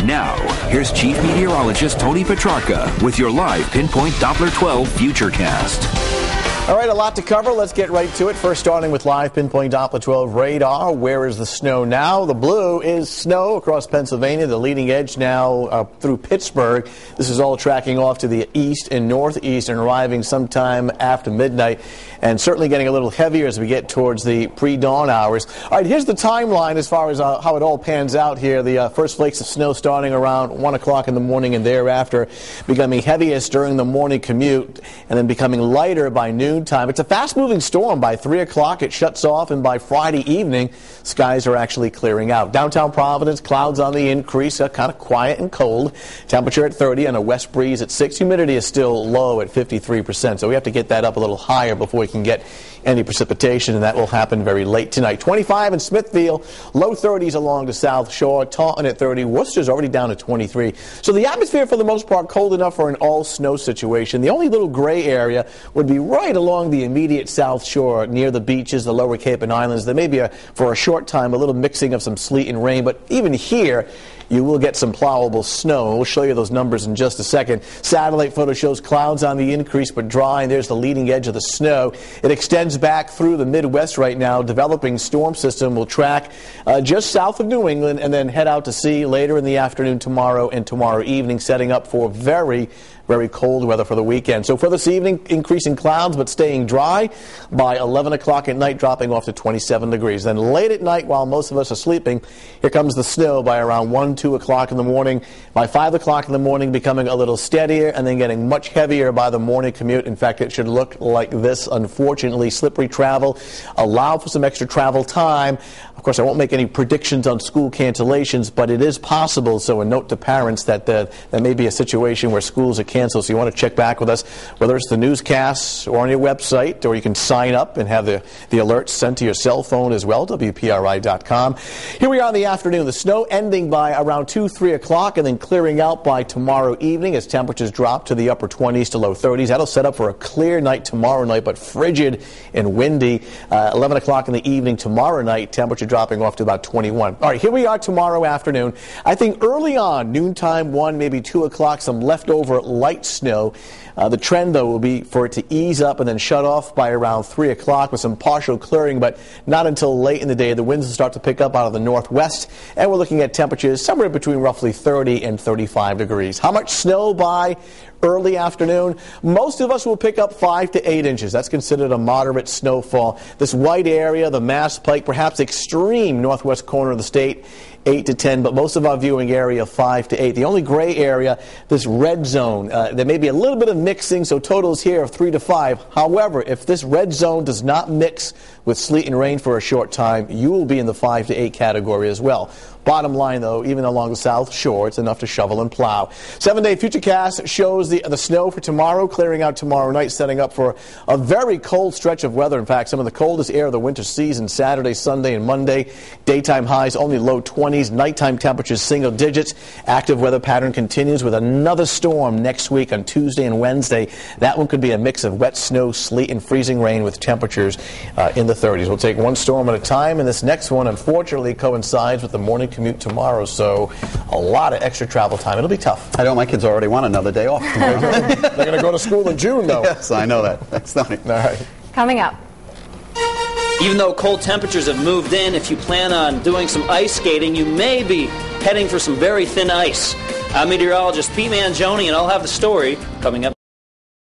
Now, here's Chief Meteorologist Tony Petrarca with your live Pinpoint Doppler 12 Futurecast. All right, a lot to cover. Let's get right to it. First, starting with live Pinpoint Doppler 12 radar. Where is the snow now? The blue is snow across Pennsylvania, the leading edge now through Pittsburgh. This is all tracking off to the east and northeast and arriving sometime after midnight, and certainly getting a little heavier as we get towards the pre-dawn hours. All right, here's the timeline as far as how it all pans out here. The first flakes of snow starting around 1 o'clock in the morning and thereafter becoming heaviest during the morning commute and then becoming lighter by noon time. It's a fast-moving storm. By 3 o'clock, it shuts off, and by Friday evening, skies are actually clearing out. Downtown Providence, clouds on the increase, kind of quiet and cold. Temperature at 30 and a west breeze at 6. Humidity is still low at 53%, so we have to get that up a little higher before we can get any precipitation, and that will happen very late tonight. 25 in Smithfield, low 30s along the South Shore. Taunton at 30. Worcester's already down to 23. So the atmosphere, for the most part, cold enough for an all-snow situation. The only little gray area would be right along the immediate South Shore, near the beaches, the Lower Cape and Islands. There may be, for a short time, a little mixing of some sleet and rain, but even here, you will get some plowable snow. We'll show you those numbers in just a second. Satellite photo shows clouds on the increase but dry, and there's the leading edge of the snow. It extends back through the Midwest right now. Developing storm system will track just south of New England and then head out to sea later in the afternoon tomorrow and tomorrow evening, setting up for very cold weather for the weekend. So for this evening, increasing clouds but staying dry. By 11 o'clock at night, dropping off to 27 degrees. Then late at night, while most of us are sleeping, here comes the snow by around 1, 2 o'clock in the morning. By 5 o'clock in the morning, becoming a little steadier and then getting much heavier by the morning commute. In fact, it should look like this, unfortunately. Slippery travel. Allow for some extra travel time. Of course, I won't make any predictions on school cancellations, but it is possible. So a note to parents that there may be a situation where schools are canceled. So you want to check back with us, whether it's the newscasts or on your website, or you can sign up and have the alerts sent to your cell phone as well, WPRI.com. Here we are in the afternoon. The snow ending by around 2, 3 o'clock and then clearing out by tomorrow evening as temperatures drop to the upper 20s to low 30s. That'll set up for a clear night tomorrow night, but frigid and windy. 11 o'clock in the evening tomorrow night, temperature dropping off to about 21. All right, here we are tomorrow afternoon. I think early on, noontime, 1, maybe 2 o'clock, some leftover light snow. The trend, though, will be for it to ease up and then shut off by around 3 o'clock with some partial clearing, but not until late in the day. The winds will start to pick up out of the northwest, and we're looking at temperatures somewhere between roughly 30 and 35 degrees. How much snow by early afternoon? Most of us will pick up 5 to 8 inches. That's considered a moderate snowfall. This white area, the Mass Pike, perhaps extreme northwest corner of the state, 8 to 10, but most of our viewing area 5 to 8. The only gray area, this red zone, there may be a little bit of mixing, so totals here of 3 to 5. However, if this red zone does not mix with sleet and rain for a short time, you will be in the 5 to 8 category as well. Bottom line, though, even along the South Shore, it's enough to shovel and plow. 7-day Futurecast shows the snow for tomorrow, clearing out tomorrow night, setting up for a very cold stretch of weather. In fact, some of the coldest air of the winter season, Saturday, Sunday, and Monday. Daytime highs only low 20s, nighttime temperatures single digits. Active weather pattern continues with another storm next week on Tuesday and Wednesday. That one could be a mix of wet snow, sleet, and freezing rain with temperatures in the 30s. We'll take one storm at a time, and this next one, unfortunately, coincides with the morning commute tomorrow, so a lot of extra travel time. It'll be tough. I know my kids already want another day off tomorrow. They're going to go to school in June, though. Yes, I know that. That's funny. All right. Coming up. Even though cold temperatures have moved in, if you plan on doing some ice skating, you may be heading for some very thin ice. I'm meteorologist Pete Mangione, and I'll have the story coming up